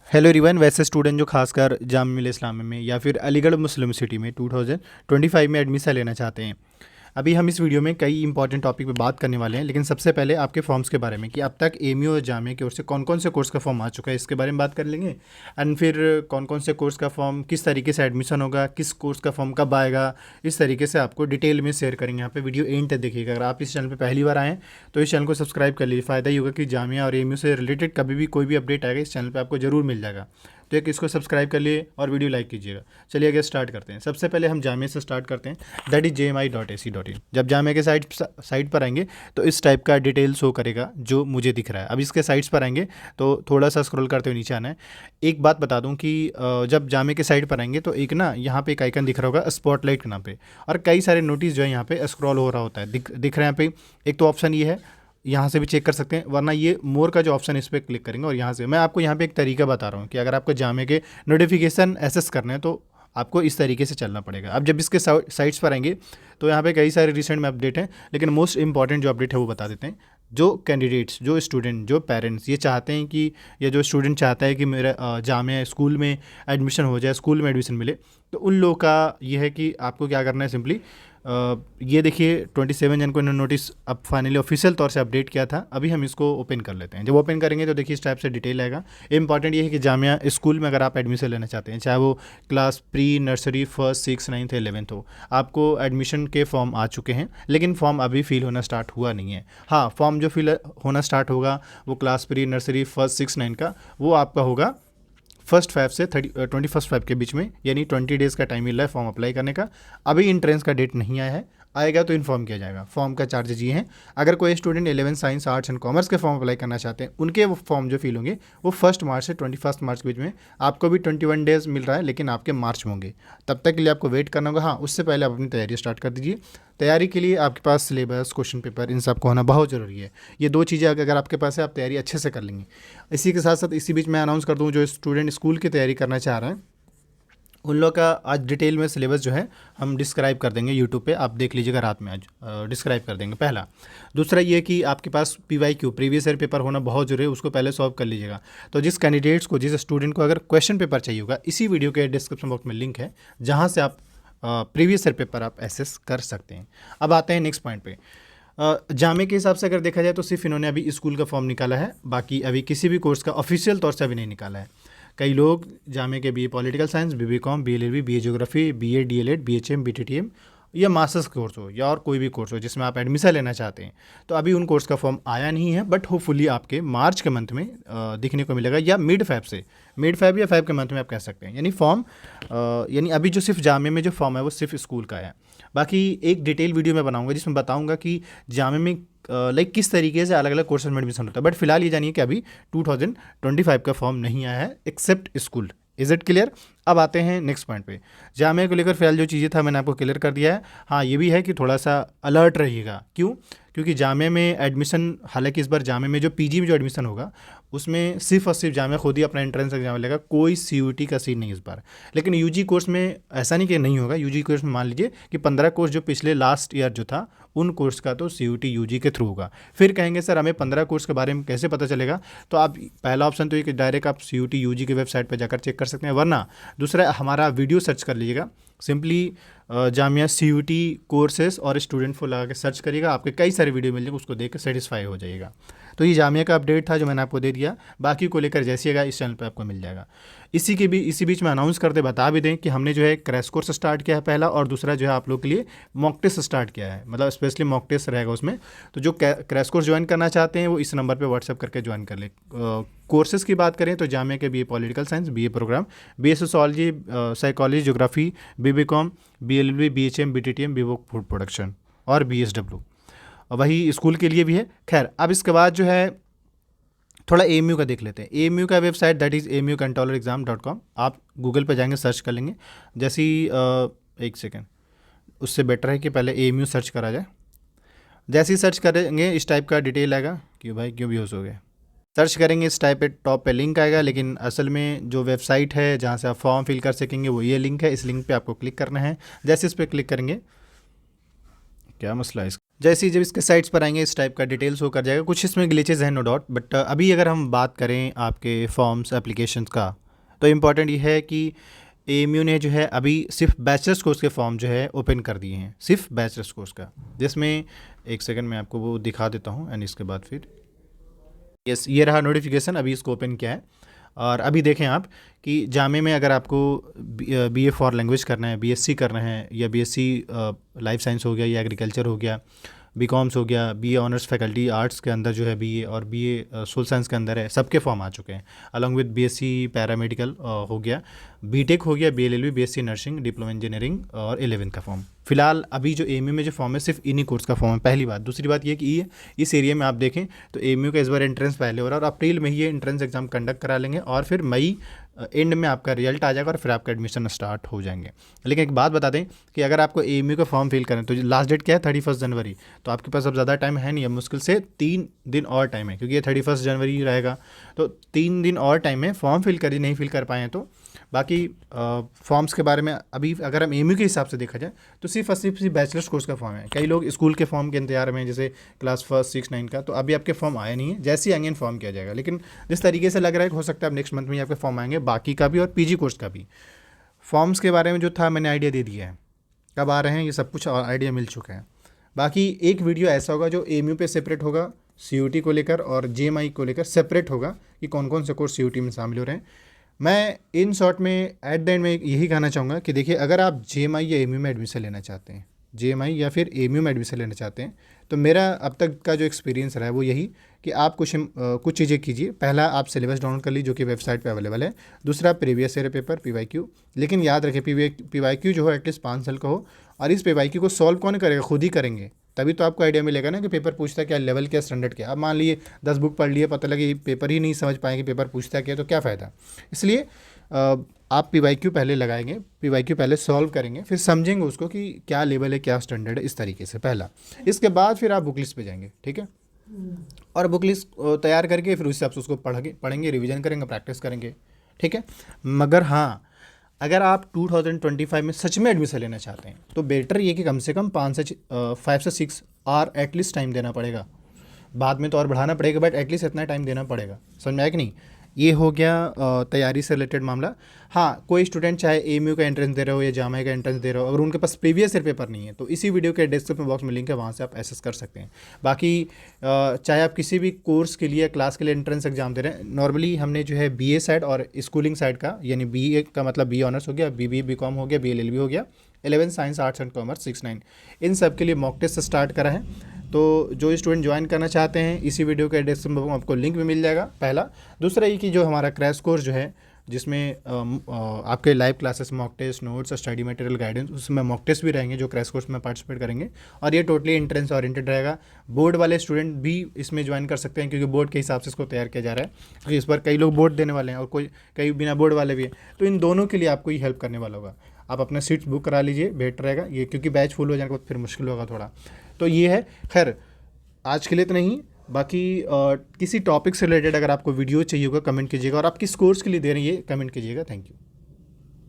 Hello everyone. वैसे student जो खासकर जामिया मिल्लिया इस्लामिया में या फिर अलीगढ़ मुस्लिम सिटी में 2025 में एडमिशन लेना चाहते हैं, अभी हम इस वीडियो में कई इंपॉर्टेंट टॉपिक पे बात करने वाले हैं। लेकिन सबसे पहले आपके फॉर्म्स के बारे में कि अब तक एमयू और जामिया की ओर से कौन कौन से कोर्स का फॉर्म आ चुका है, इसके बारे में बात कर लेंगे। एंड फिर कौन कौन से कोर्स का फॉर्म किस तरीके से एडमिशन होगा, किस कोर्स का फॉर्म कब आएगा, इस तरीके से आपको डिटेल में शेयर करेंगे। यहाँ पे वीडियो एंड तक देखिएगा। अगर आप इस चैनल पर पहली बार आएँ तो इस चैनल को सब्सक्राइब कर लीजिए। फ़ायदा ही होगा कि जामिया और एमयू से रिलेटेड कभी भी कोई भी अपडेट आएगा इस चैनल पर आपको ज़रूर मिल जाएगा। तो एक इसको सब्सक्राइब कर लिए और वीडियो लाइक कीजिएगा। चलिए आगे स्टार्ट करते हैं। सबसे पहले हम जामिया से स्टार्ट करते हैं, दैट इज JMI.ac.in। जब जामिया के साइट पर आएंगे तो इस टाइप का डिटेल शो करेगा जो मुझे दिख रहा है। अब इसके साइट्स पर आएंगे तो थोड़ा सा स्क्रॉल करते हुए नीचे आना है। एक बात बता दूं कि जब जामिया के साइट पर आएंगे तो एक ना यहाँ पे एक आइकन दिख रहा होगा स्पॉटलाइट के नाम पे, और कई सारे नोटिस जो है यहाँ पे स्क्रॉल हो रहा होता है, दिख रहे हैं यहाँ पे। एक तो ऑप्शन ये है, यहाँ से भी चेक कर सकते हैं, वरना ये मोर का जो ऑप्शन है इस पर क्लिक करेंगे और यहाँ से मैं आपको यहाँ पे एक तरीका बता रहा हूँ कि अगर आपको जामिया के नोटिफिकेशन एक्सेस करने हैं तो आपको इस तरीके से चलना पड़ेगा। अब जब इसके साइट्स पर आएंगे तो यहाँ पे कई सारे रिसेंट में अपडेट हैं, लेकिन मोस्ट इंपॉर्टेंट जो अपडेट है वो बता देते हैं। जो कैंडिडेट्स, जो स्टूडेंट, जो पेरेंट्स ये चाहते हैं कि या जो स्टूडेंट चाहता है कि मेरा जामिया स्कूल में एडमिशन हो जाए, स्कूल में एडमिशन मिले, तो उन लोगों का ये है कि आपको क्या करना है। सिंपली ये देखिए 27 जन को इन्होंने नोटिस अब फाइनली ऑफिशियल तौर से अपडेट किया था। अभी हम इसको ओपन कर लेते हैं। जब ओपन करेंगे तो देखिए इस टाइप से डिटेल आएगा। इंपॉर्टेंट ये है कि जामिया स्कूल में अगर आप एडमिशन लेना चाहते हैं, चाहे वो class pre nursery 1st 6th 9th 11th हो, आपको एडमिशन के फॉर्म आ चुके हैं, लेकिन फॉर्म अभी फिल होना स्टार्ट हुआ नहीं है। हाँ, फॉर्म जो फिल होना स्टार्ट होगा वो class pre nursery 1st 6th 9th का, वो आपका होगा 1st Feb से 21st Feb के बीच में, यानी 20 डेज़ का टाइम मिल रहा है फॉर्म अप्लाई करने का। अभी इंट्रेंस का डेट नहीं आया है, आएगा तो इन्फॉर्म किया जाएगा। फॉर्म का चार्जेज ये हैं। अगर कोई student 11 science arts and commerce के फॉर्म अप्लाई करना चाहते हैं, उनके वो फॉर्म जो फिल होंगे वो 1 मार्च से 21 मार्च के बीच में। आपको भी 21 डेज़ मिल रहा है, लेकिन आपके मार्च में होंगे, तब तक के लिए आपको वेट करना होगा। हाँ, उससे पहले आप अपनी तैयारी स्टार्ट कर दीजिए। तैयारी के लिए आपके पास सिलेबस, क्वेश्चन पेपर, इन सब को होना बहुत ज़रूरी है। ये दो चीज़ें अगर आपके पास है, आप तैयारी अच्छे से कर लेंगे। इसी के साथ साथ इसी बीच मैं अनाउंस कर दूँ, जो स्टूडेंट स्कूल की तैयारी करना चाह रहे हैं उन लोग का आज डिटेल में सिलेबस जो है हम डिस्क्राइब कर देंगे यूट्यूब पे, आप देख लीजिएगा रात में। आज डिस्क्राइब कर देंगे। पहला। दूसरा ये कि आपके पास PYQ प्रीवियस ईयर पेपर होना बहुत जरूरी है, उसको पहले सॉल्व कर लीजिएगा। तो जिस कैंडिडेट्स को, जिस स्टूडेंट को अगर क्वेश्चन पेपर चाहिए होगा, इसी वीडियो के डिस्क्रिप्शन बॉक्स में लिंक है जहाँ से आप प्रीवियस ईयर पेपर आप एसेस कर सकते हैं। अब आते हैं नेक्स्ट पॉइंट पे। जामिया के हिसाब से अगर देखा जाए तो सिर्फ इन्होंने अभी स्कूल का फॉर्म निकाला है, बाकी अभी किसी भी कोर्स का ऑफिशियल तौर से अभी नहीं निकाला है। कई लोग जामिया के BA political science, BBCom, BLLB, BA geography, BA DLED, BHM, BTTM या मास्टर्स कोर्स हो या और कोई भी कोर्स हो जिसमें आप एडमिशन लेना चाहते हैं, तो अभी उन कोर्स का फॉर्म आया नहीं है। बट होपफुली आपके मार्च के मंथ में दिखने को मिलेगा, या मिड फेब या फेब के मंथ में आप कह सकते हैं। यानी फॉर्म यानी अभी जो सिर्फ जामिया में जो फॉर्म है वो सिर्फ स्कूल का है। बाकी एक डिटेल वीडियो मैं बनाऊंगा जिसमें बताऊंगा कि जामिया में लाइक किस तरीके से अलग अलग कोर्सेज में एडमिशन होता है। बट फिलहाल ये जानिए कि अभी 2025 का फॉर्म नहीं आया है except school. Is it clear? अब आते हैं नेक्स्ट पॉइंट पे। जामिया को लेकर फिलहाल जो चीज़ें था मैंने आपको क्लियर कर दिया है। हाँ, ये भी है कि थोड़ा सा अलर्ट रहिएगा। क्यों? क्योंकि जामिया में एडमिशन, हालांकि इस बार जामिया में जो PG में जो एडमिशन होगा उसमें सिर्फ और सिर्फ जामिया खुद ही अपना एंट्रेंस एग्जाम लेगा, कोई CUT का सीन नहीं इस बार। लेकिन UG कोर्स में ऐसा नहीं कि नहीं होगा। UG कोर्स में मान लीजिए कि 15 कोर्स जो पिछले लास्ट ईयर जो था उन कोर्स का तो CUT UG के थ्रू होगा। फिर कहेंगे सर हमें 15 कोर्स के बारे में कैसे पता चलेगा, तो आप पहला ऑप्शन तो ये कि डायरेक्ट आप CUT UG की वेबसाइट पर जाकर चेक कर सकते हैं, वरना दूसरा हमारा वीडियो सर्च कर लीजिएगा। सिंपली जामिया CUT कोर्सेस और स्टूडेंट को लगा के सर्च करिएगा, आपके कई सारे वीडियो मिल जाएंगे, उसको देख कर सेटिस्फाई हो जाइएगा। तो ये जामिया का अपडेट था जो मैंने आपको दे दिया। बाकी को लेकर जैसिएगा इस चैनल पे आपको मिल जाएगा। इसी बीच में अनाउंस करते बता भी दें कि हमने जो है क्रैश कोर्स स्टार्ट किया है पहला, और दूसरा जो है आप लोग के लिए मॉक टेस्ट स्टार्ट किया है, मतलब स्पेशली मॉक टेस्ट रहेगा उसमें। तो जो क्रैश कोर्स ज्वाइन करना चाहते हैं वो इस नंबर पर व्हाट्सअप करके ज्वाइन कर ले। कोर्सेज़ की बात करें तो जामिया के BA political science, BA programme, BA sociology, psychology, geography, BBCom, BLLB, BHM, BTTM, BVOC food production और BSW। वही स्कूल के लिए भी है। खैर, अब इसके बाद जो है थोड़ा AMU का देख लेते हैं। AMU का वेबसाइट दैट इज़ amucontrollerexam.com। आप गूगल पे जाएंगे, सर्च कर लेंगे। जैसे ही एक सेकेंड, उससे बेटर है कि पहले AMU सर्च करा जाए। जैसे ही सर्च करेंगे इस टाइप का डिटेल आएगा। क्यों भाई, क्यों बेहोश हो गए? सर्च करेंगे इस टाइप पे टॉप पे लिंक आएगा, लेकिन असल में जो वेबसाइट है जहाँ से आप फॉर्म फिल कर सकेंगे वो ये लिंक है। इस लिंक पे आपको क्लिक करना है। जैसे इस पर क्लिक करेंगे क्या मसला है इसका। जैसे ही जब इसके साइट्स पर आएंगे इस टाइप का डिटेल शो कर जाएगा। कुछ इसमें ग्लिचेस हैं नो डाउट, बट अभी अगर हम बात करें आपके फॉर्म्स एप्लीकेशंस का, तो इम्पॉर्टेंट ये है कि एएमयू ने जो है अभी सिर्फ बैचलर्स कोर्स के फॉर्म जो है ओपन कर दिए हैं, सिर्फ बैचलर्स कोर्स का, जिसमें एक सेकंड मैं आपको वो दिखा देता हूँ एंड इसके बाद फिर यस ये रहा नोटिफिकेशन, अभी इसको ओपन किया है। और अभी देखें आप कि जामे में अगर आपको बीए फॉर लैंग्वेज करना है, बीएससी करना है, या बीएससी लाइफ साइंस हो गया या एग्रीकल्चर हो गया, बीकॉम्स हो गया, बीए ऑनर्स फैकल्टी आर्ट्स के अंदर जो है बीए, और बीए सोशल साइंस के अंदर है, सबके फॉर्म आ चुके हैं। अलॉन्ग विद बीएससी पैरामेडिकल हो गया, बीटेक हो गया, BLLB, BSc nursing, diploma engineering और 11th का फॉर्म। फिलहाल अभी जो एएमयू में जो फॉर्म है सिर्फ इन्हीं कोर्स का फॉर्म है, पहली बात। दूसरी बात ये कि ये इस एरिया में आप देखें तो एएमयू का इस बार एंट्रेंस पहले हो रहा है, और अप्रैल में ही ये एंट्रेंस एग्जाम कंडक्ट करा लेंगे, और फिर मई एंड में आपका रिजल्ट आ जाएगा और फिर आपका एडमिशन स्टार्ट हो जाएंगे। लेकिन एक बात बता दें कि अगर आपको एएमयू का फॉर्म फिल करें तो लास्ट डेट क्या है, 31 जनवरी। तो आपके पास अब ज़्यादा टाइम है नहीं, अब मुश्किल से 3 दिन और टाइम है, क्योंकि ये 31 जनवरी रहेगा, तो 3 दिन और टाइम है। फॉर्म फिल करिए, नहीं फिल कर पाए हैं तो। बाकी फॉर्म्स के बारे में अभी अगर हम एएमयू के हिसाब से देखा जाए तो सिर्फ और सिर्फ बैचलर्स कोर्स का फॉर्म है। कई लोग स्कूल के फॉर्म के इंतजार में, जैसे क्लास 1, 6, 9 का, तो अभी आपके फॉर्म आया नहीं है, जैसे ही आएंगे इन्फॉर्म किया जाएगा। लेकिन जिस तरीके से लग रहा है हो सकता है अब नेक्स्ट मंथ में ही आपके फॉर्म आएंगे, बाकी का भी और पीजी कोर्स का भी। फॉर्म्स के बारे में जो था मैंने आइडिया दे दिया है, कब आ रहे हैं ये सब कुछ आइडिया मिल चुका है। बाकी एक वीडियो ऐसा होगा जो एएमयू पे सेपरेट होगा, सीयूटी को लेकर और जेएमआई को लेकर सेपरेट होगा कि कौन कौन से कोर्स सीयूटी में शामिल हो रहे हैं। मैं इन शॉर्ट में एट द एंड में यही कहना चाहूँगा कि देखिए, अगर आप जेएमआई या एएमयू में एडमिशन लेना चाहते हैं, जेएमआई या फिर एएमयू में एडमिशन लेना चाहते हैं, तो मेरा अब तक का जो एक्सपीरियंस रहा है वो यही कि आप कुछ चीज़ें कीजिए। पहला, आप सिलेबस डाउनलोड कर लीजिए जो कि वेबसाइट पे अवेलेबल है। दूसरा, प्रीवियस ईयर पेपर पीवाईक्यू, लेकिन याद रखें पीवाईक्यू जो हो एटलीस्ट 5 साल का हो, और इस पीवाईक्यू को सॉल्व कौन करेगा, खुद ही करेंगे, तभी तो आपको आइडिया मिलेगा ना कि पेपर पूछता क्या, लेवल क्या, स्टैंडर्ड क्या। अब मान लीजिए 10 बुक पढ़ लिए, पता लगे पेपर ही नहीं समझ पाए कि पेपर पूछता क्या, तो क्या फ़ायदा। इसलिए आप पीवाईक्यू पहले लगाएंगे, पीवाईक्यू पहले सॉल्व करेंगे, फिर समझेंगे उसको कि क्या लेवल है, क्या स्टैंडर्ड है, इस तरीके से पहला। इसके बाद फिर आप बुक लिस्ट पे जाएंगे, ठीक है, और बुक लिस्ट तैयार करके फिर उस हिसाब से उसको पढ़ेंगे, रिवीजन करेंगे, प्रैक्टिस करेंगे, ठीक है। मगर हाँ, अगर आप 2025 में सच में एडमिशन लेना चाहते हैं तो बेटर ये कि कम से कम 5 से 6 आवर एटलीस्ट टाइम देना पड़ेगा। बाद में तो और बढ़ाना पड़ेगा, बट एटलीस्ट इतना टाइम देना पड़ेगा। समझ में आया कि नहीं। ये हो गया तैयारी से रिलेटेड मामला। हाँ, कोई स्टूडेंट चाहे एएमयू का एंट्रेंस दे रहे हो या जामा का एंट्रेंस दे रहे हो, अगर उनके पास प्रीवियस ईयर पेपर नहीं है तो इसी वीडियो के डिस्क्रिप्शन बॉक्स में लिंक है, वहाँ से आप एक्सेस कर सकते हैं। बाकी चाहे आप किसी भी कोर्स के लिए, क्लास के लिए एंट्रेंस एग्जाम दे रहे हैं, नॉर्मली हमने जो है बीए साइड और स्कूलिंग साइड का, यानी बीए का मतलब बी ऑनर्स हो गया, बीबीए बीकॉम हो गया, बीएलएलबी हो गया, 11 साइंस आर्ट्स एंड कॉमर्स 6, 9, इन सब के लिए मॉक टेस्ट स्टार्ट करा है। तो जो स्टूडेंट ज्वाइन करना चाहते हैं, इसी वीडियो के डिस्क्रिप्शन में आपको लिंक भी मिल जाएगा, पहला। दूसरा ये कि जो हमारा क्रैश कोर्स जो है, जिसमें आपके live classes, mock test, notes, study material, guidance, उसमें मॉक टेस्ट भी रहेंगे जो क्रैश कोर्स में पार्टिसिपेट करेंगे, और ये टोटली एंट्रेंस ओरिएंटेड रहेगा। बोर्ड वाले स्टूडेंट भी इसमें ज्वाइन कर सकते हैं, क्योंकि बोर्ड के हिसाब से इसको तैयार किया जा रहा है, क्योंकि इस बार कई लोग बोर्ड देने वाले हैं और कई बिना बोर्ड वाले भी हैं। तो इन दोनों के लिए आपको ये हेल्प करने वाला होगा। आप अपना सीट्स बुक करा लीजिए, बेटर रहेगा ये, क्योंकि बैच फुल हो जाने के बाद फिर मुश्किल होगा थोड़ा। तो ये है। खैर, आज के लिए तो नहीं, बाकी किसी टॉपिक से रिलेटेड अगर आपको वीडियो चाहिए होगा कमेंट कीजिएगा, और आप किस कोर्स के लिए दे रहे हैं ये कमेंट कीजिएगा। Thank you.